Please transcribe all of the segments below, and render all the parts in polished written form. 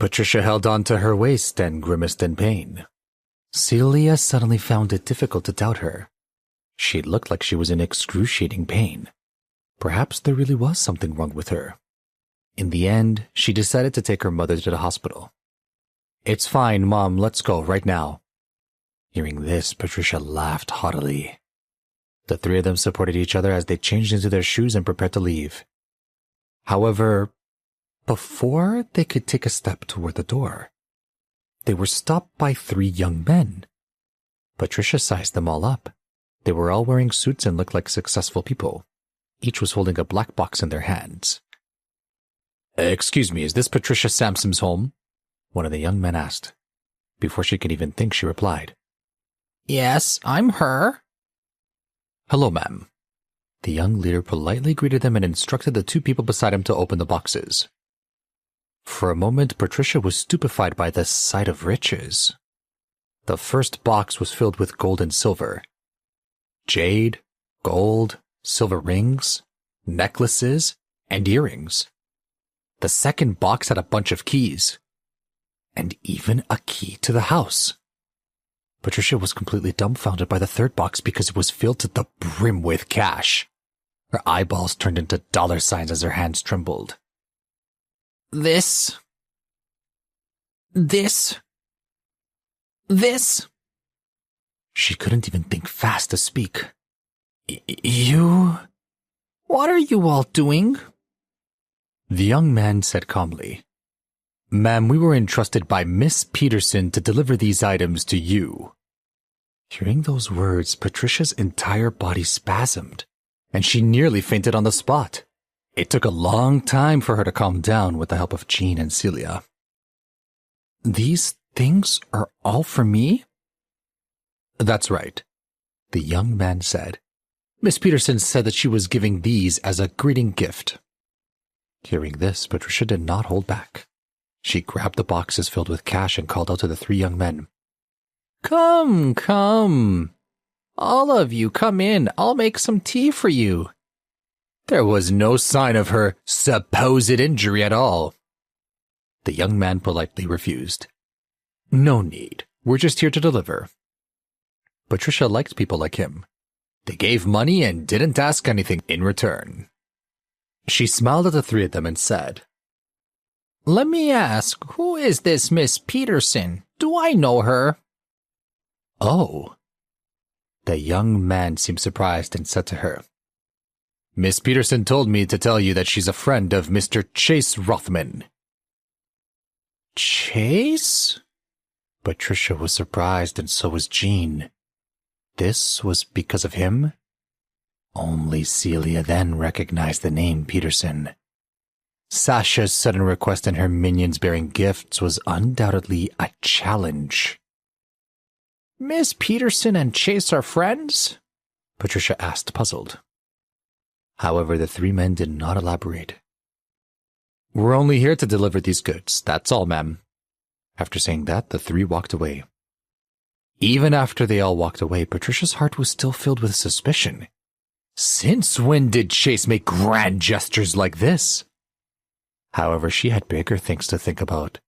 Patricia held on to her waist and grimaced in pain. Celia suddenly found it difficult to doubt her. She looked like she was in excruciating pain. Perhaps there really was something wrong with her. In the end, she decided to take her mother to the hospital. "It's fine, Mom, let's go right now." Hearing this, Patricia laughed haughtily. The three of them supported each other as they changed into their shoes and prepared to leave. However, before they could take a step toward the door, they were stopped by three young men. Patricia sized them all up. They were all wearing suits and looked like successful people. Each was holding a black box in their hands. "Excuse me, is this Patricia Sampson's home?" one of the young men asked. Before she could even think, she replied, "Yes, I'm her." "Hello, ma'am." The young leader politely greeted them and instructed the two people beside him to open the boxes. For a moment, Patricia was stupefied by the sight of riches. The first box was filled with gold and silver. Jade, gold, silver rings, necklaces, and earrings. The second box had a bunch of keys, and even a key to the house. Patricia was completely dumbfounded by the third box because it was filled to the brim with cash. Her eyeballs turned into dollar signs as her hands trembled. This. She couldn't even think fast to speak. You? What are you all doing?" The young man said calmly, "Ma'am, we were entrusted by Miss Peterson to deliver these items to you." Hearing those words, Patricia's entire body spasmed, and she nearly fainted on the spot. It took a long time for her to calm down with the help of Jean and Celia. "These things are all for me?" "That's right," the young man said. "Miss Peterson said that she was giving these as a greeting gift." Hearing this, Patricia did not hold back. She grabbed the boxes filled with cash and called out to the three young men. Come. All of you, come in. I'll make some tea for you." There was no sign of her supposed injury at all. The young man politely refused. "No need. We're just here to deliver." Patricia liked people like him. They gave money and didn't ask anything in return. She smiled at the three of them and said, "Let me ask, who is this Miss Peterson? Do I know her?" "Oh." The young man seemed surprised and said to her, "Miss Peterson told me to tell you that she's a friend of Mr. Chase Rothman." "Chase?" Patricia was surprised, and so was Jean. This was because of him? Only Celia then recognized the name Peterson. Sasha's sudden request and her minions bearing gifts was undoubtedly a challenge. "Miss Peterson and Chase are friends?" Patricia asked, puzzled. However, the three men did not elaborate. "We're only here to deliver these goods, that's all, ma'am." After saying that, the three walked away. Even after they all walked away, Patricia's heart was still filled with suspicion. Since when did Chase make grand gestures like this? However, she had bigger things to think about.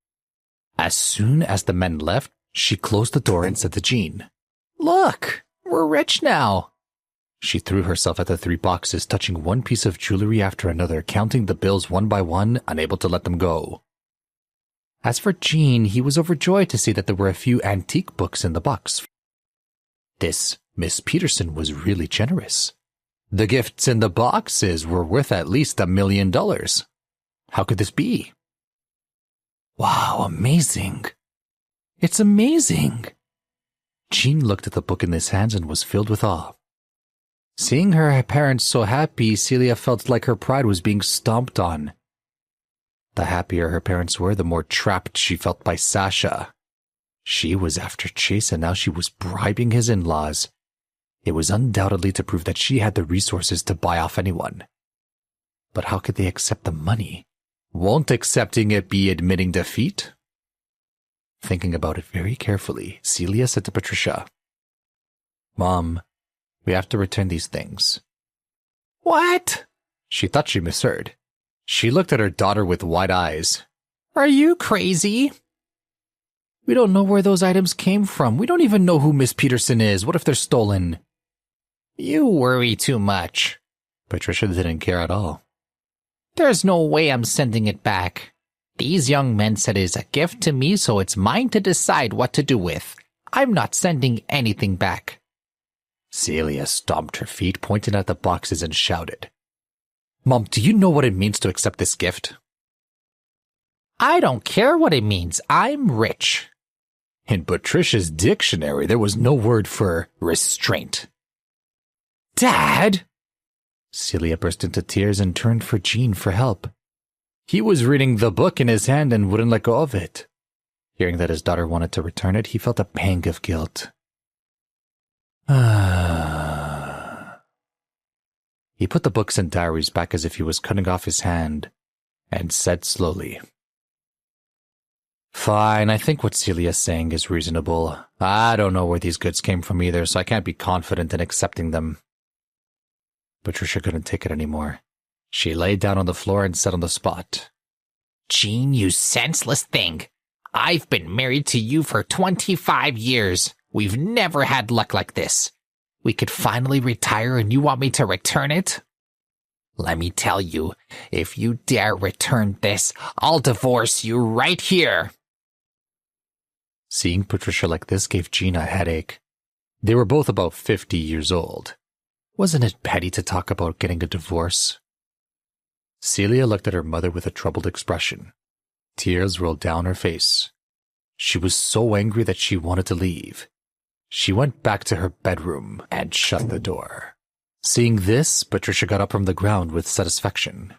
As soon as the men left, she closed the door and said to Jean, "Look, we're rich now." She threw herself at the three boxes, touching one piece of jewelry after another, counting the bills one by one, unable to let them go. As for Jean, he was overjoyed to see that there were a few antique books in the box. This Miss Peterson was really generous. The gifts in the boxes were worth at least $1 million. How could this be? Wow, amazing. It's amazing. Jean looked at the book in his hands and was filled with awe. Seeing her parents so happy, Celia felt like her pride was being stomped on. The happier her parents were, the more trapped she felt by Sasha. She was after Chase, and now she was bribing his in-laws. It was undoubtedly to prove that she had the resources to buy off anyone. But how could they accept the money? Won't accepting it be admitting defeat? Thinking about it very carefully, Celia said to Patricia, "Mom, we have to return these things." "What?" She thought she misheard. She looked at her daughter with wide eyes. Are you crazy? We don't know where those items came from. We don't even know who Miss Peterson is. What if they're stolen? You worry too much. Patricia didn't care at all. There's no way I'm sending it back. These young men said it's a gift to me, so it's mine to decide what to do with. I'm not sending anything back. Celia stomped her feet, pointing at the boxes, and shouted, Mom, do you know what it means to accept this gift? I don't care what it means. I'm rich. In Patricia's dictionary, there was no word for restraint. Dad! Celia burst into tears and turned for Jean for help. He was reading the book in his hand and wouldn't let go of it. Hearing that his daughter wanted to return it, he felt a pang of guilt. He put the books and diaries back as if he was cutting off his hand, and said slowly, Fine, I think what Celia's saying is reasonable. I don't know where these goods came from either, so I can't be confident in accepting them. Patricia couldn't take it anymore. She lay down on the floor and sat on the spot. Jean, you senseless thing. I've been married to you for 25 years. We've never had luck like this. We could finally retire and you want me to return it? Let me tell you, if you dare return this, I'll divorce you right here. Seeing Patricia like this gave Jean a headache. They were both about 50 years old. Wasn't it petty to talk about getting a divorce? Celia looked at her mother with a troubled expression. Tears rolled down her face. She was so angry that she wanted to leave. She went back to her bedroom and shut the door. Seeing this, Patricia got up from the ground with satisfaction.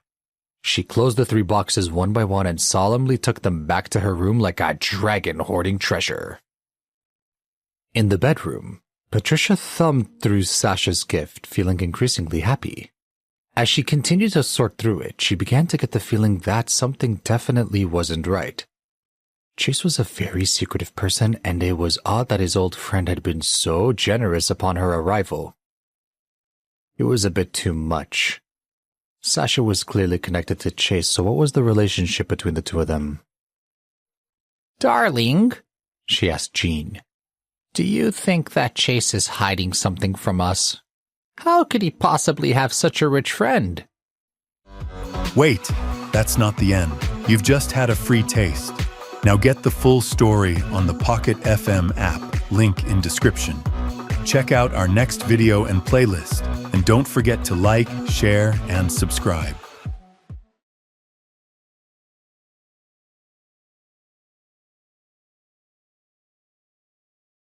She closed the 3 boxes one by one and solemnly took them back to her room like a dragon hoarding treasure. In the bedroom, Patricia thumbed through Sasha's gift, feeling increasingly happy. As she continued to sort through it, she began to get the feeling that something definitely wasn't right. Chase was a very secretive person, and it was odd that his old friend had been so generous upon her arrival. It was a bit too much. Sasha was clearly connected to Chase, so what was the relationship between the two of them? Darling, she asked Jean, do you think that Chase is hiding something from us? How could he possibly have such a rich friend? Wait, that's not the end. You've just had a free taste. Now get the full story on the Pocket FM app, link in description. Check out our next video and playlist, and don't forget to like, share, and subscribe.